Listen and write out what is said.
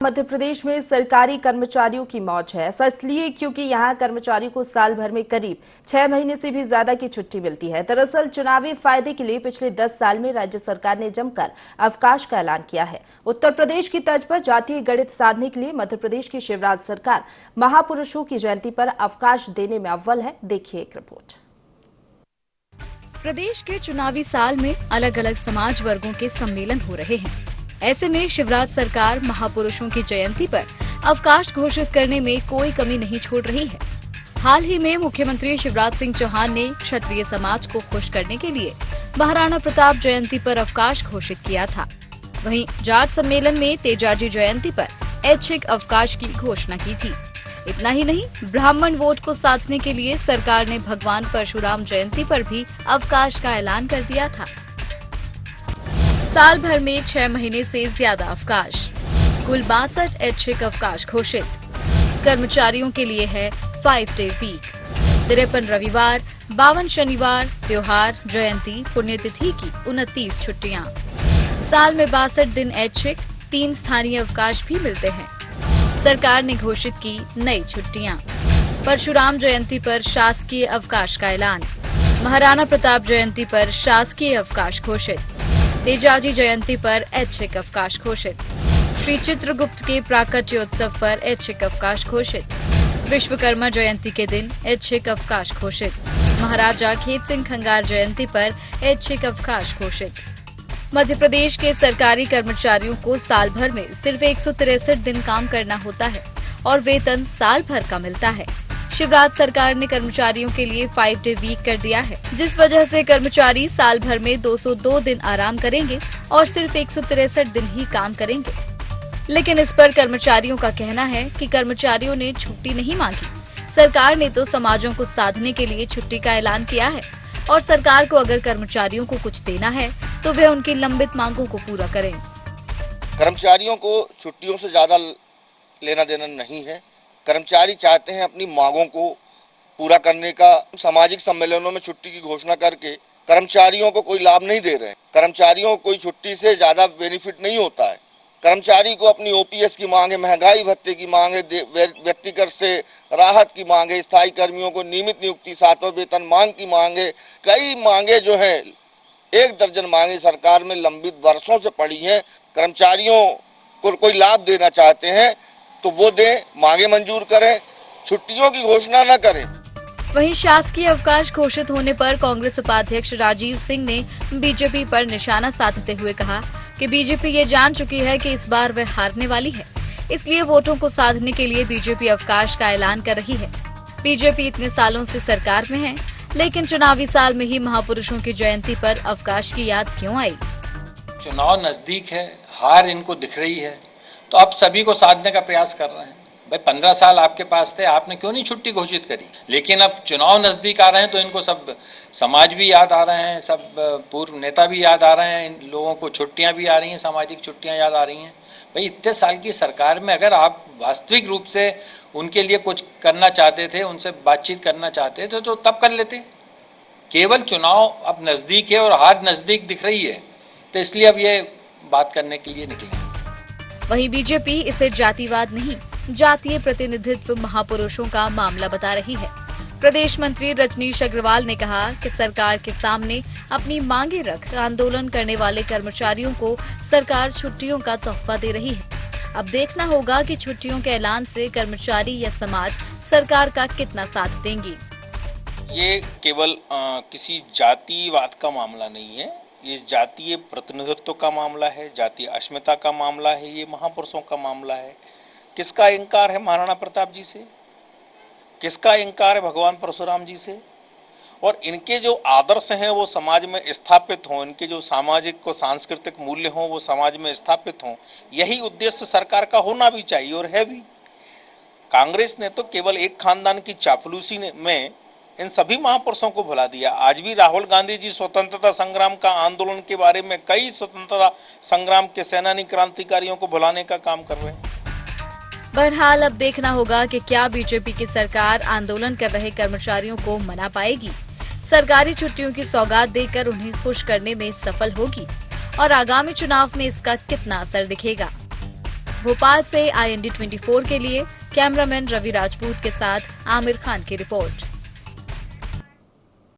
मध्य प्रदेश में सरकारी कर्मचारियों की मौज है। ऐसा इसलिए क्योंकि यहां कर्मचारियों को साल भर में करीब 6 महीने से भी ज्यादा की छुट्टी मिलती है। दरअसल चुनावी फायदे के लिए पिछले 10 साल में राज्य सरकार ने जमकर अवकाश का ऐलान किया है। उत्तर प्रदेश की तर्ज पर जातीय गणित साधने के लिए मध्य प्रदेश की शिवराज सरकार महापुरुषों की जयंती पर अवकाश देने में अव्वल है। देखिए एक रिपोर्ट। प्रदेश के चुनावी साल में अलग अलग समाज वर्गों के सम्मेलन हो रहे हैं। ऐसे में शिवराज सरकार महापुरुषों की जयंती पर अवकाश घोषित करने में कोई कमी नहीं छोड़ रही है। हाल ही में मुख्यमंत्री शिवराज सिंह चौहान ने क्षत्रिय समाज को खुश करने के लिए महाराणा प्रताप जयंती पर अवकाश घोषित किया था। वहीं जाट सम्मेलन में तेजाजी जयंती पर ऐच्छिक अवकाश की घोषणा की थी। इतना ही नहीं, ब्राह्मण वोट को साधने के लिए सरकार ने भगवान परशुराम जयंती पर भी अवकाश का ऐलान कर दिया था। साल भर में 6 महीने से ज्यादा अवकाश, कुल 62 ऐच्छिक अवकाश घोषित। कर्मचारियों के लिए है 5 डे वीक, 53 रविवार, 52 शनिवार, त्योहार, जयंती, पुण्यतिथि की 29 छुट्टियां। साल में 62 दिन ऐच्छिक, 3 स्थानीय अवकाश भी मिलते हैं। सरकार ने घोषित की नई छुट्टियां। परशुराम जयंती पर शासकीय अवकाश का ऐलान, महाराणा प्रताप जयंती पर शासकीय अवकाश घोषित, तेजाजी जयंती पर ऐच्छिक अवकाश घोषित, श्री चित्रगुप्त के प्राकट्योत्सव पर ऐच्छिक अवकाश घोषित, विश्वकर्मा जयंती के दिन ऐच्छिक अवकाश घोषित, महाराजा खेत सिंह खंगार जयंती पर ऐच्छिक अवकाश घोषित। मध्य प्रदेश के सरकारी कर्मचारियों को साल भर में सिर्फ 163 दिन काम करना होता है और वेतन साल भर का मिलता है। शिवराज सरकार ने कर्मचारियों के लिए 5 डे वीक कर दिया है, जिस वजह से कर्मचारी साल भर में 202 दिन आराम करेंगे और सिर्फ 163 दिन ही काम करेंगे। लेकिन इस पर कर्मचारियों का कहना है कि कर्मचारियों ने छुट्टी नहीं मांगी। सरकार ने तो समाजों को साधने के लिए छुट्टी का ऐलान किया है और सरकार को अगर कर्मचारियों को कुछ देना है तो वे उनकी लंबित मांगों को पूरा करें। कर्मचारियों को छुट्टियों से ज्यादा लेना देना नहीं है। कर्मचारी चाहते हैं अपनी मांगों को पूरा करने का। सामाजिक सम्मेलनों में छुट्टी की घोषणा करके कर्मचारियों को कोई लाभ नहीं दे रहे हैं। कर्मचारियों को कोई छुट्टी से ज्यादा बेनिफिट नहीं होता है। कर्मचारी को अपनी ओपीएस की मांग है, महंगाई भत्ते की मांग है, व्यक्तिगत से राहत की मांग है, स्थायी कर्मियों को नियमित नियुक्ति, 7वां वेतन मांग की मांग है। कई मांगे जो है, 1 दर्जन मांगे सरकार में लंबित वर्षों से पड़ी हैं। कर्मचारियों को कोई लाभ देना चाहते हैं तो वो दें, मांगे मंजूर करें, छुट्टियों की घोषणा न करें। वहीं शासकीय अवकाश घोषित होने पर कांग्रेस उपाध्यक्ष राजीव सिंह ने बीजेपी पर निशाना साधते हुए कहा कि बीजेपी ये जान चुकी है कि इस बार वह हारने वाली है, इसलिए वोटों को साधने के लिए बीजेपी अवकाश का ऐलान कर रही है। बीजेपी इतने सालों से सरकार में है, लेकिन चुनावी साल में ही महापुरुषों की जयंती पर अवकाश की याद क्यों आई? चुनाव नजदीक है, हार इनको दिख रही है, तो अब सभी को साधने का प्रयास कर रहे हैं। भाई 15 साल आपके पास थे, आपने क्यों नहीं छुट्टी घोषित करी? लेकिन अब चुनाव नजदीक आ रहे हैं तो इनको सब समाज भी याद आ रहे हैं, सब पूर्व नेता भी याद आ रहे हैं, इन लोगों को छुट्टियां भी आ रही हैं, सामाजिक छुट्टियां याद आ रही हैं। भाई इतने साल की सरकार में अगर आप वास्तविक रूप से उनके लिए कुछ करना चाहते थे, उनसे बातचीत करना चाहते थे तो तब कर लेते। केवल चुनाव अब नजदीक है और हार नजदीक दिख रही है, तो इसलिए अब ये बात करने के लिए निकले। वहीं बीजेपी इसे जातिवाद नहीं, जातीय प्रतिनिधित्व महापुरुषों का मामला बता रही है। प्रदेश मंत्री रजनीश अग्रवाल ने कहा कि सरकार के सामने अपनी मांगे रख आंदोलन करने वाले कर्मचारियों को सरकार छुट्टियों का तोहफा दे रही है। अब देखना होगा कि छुट्टियों के ऐलान से कर्मचारी या समाज सरकार का कितना साथ देंगी। ये केवल किसी जातिवाद का मामला नहीं है, ये जातीय प्रतिनिधित्व का मामला है, जातीय अस्मिता का मामला है, ये महापुरुषों का मामला है। किसका इंकार है महाराणा प्रताप जी से? किसका इंकार है भगवान परशुराम जी से? और इनके जो आदर्श हैं वो समाज में स्थापित हों, इनके जो सामाजिक और सांस्कृतिक मूल्य हों वो समाज में स्थापित हों, यही उद्देश्य सरकार का होना भी चाहिए और है भी। कांग्रेस ने तो केवल एक खानदान की चापलूसी में इन सभी महापुरुषों को भुला दिया। आज भी राहुल गांधी जी स्वतंत्रता संग्राम का आंदोलन के बारे में कई स्वतंत्रता संग्राम के सेनानी क्रांतिकारियों को भुलाने का काम कर रहे हैं। बहरहाल अब देखना होगा कि क्या बीजेपी की सरकार आंदोलन कर रहे कर्मचारियों को मना पाएगी, सरकारी छुट्टियों की सौगात देकर उन्हें खुश करने में सफल होगी और आगामी चुनाव में इसका कितना असर दिखेगा। भोपाल से IND 24 के लिए कैमरामैन रवि राजपूत के साथ आमिर खान की रिपोर्ट।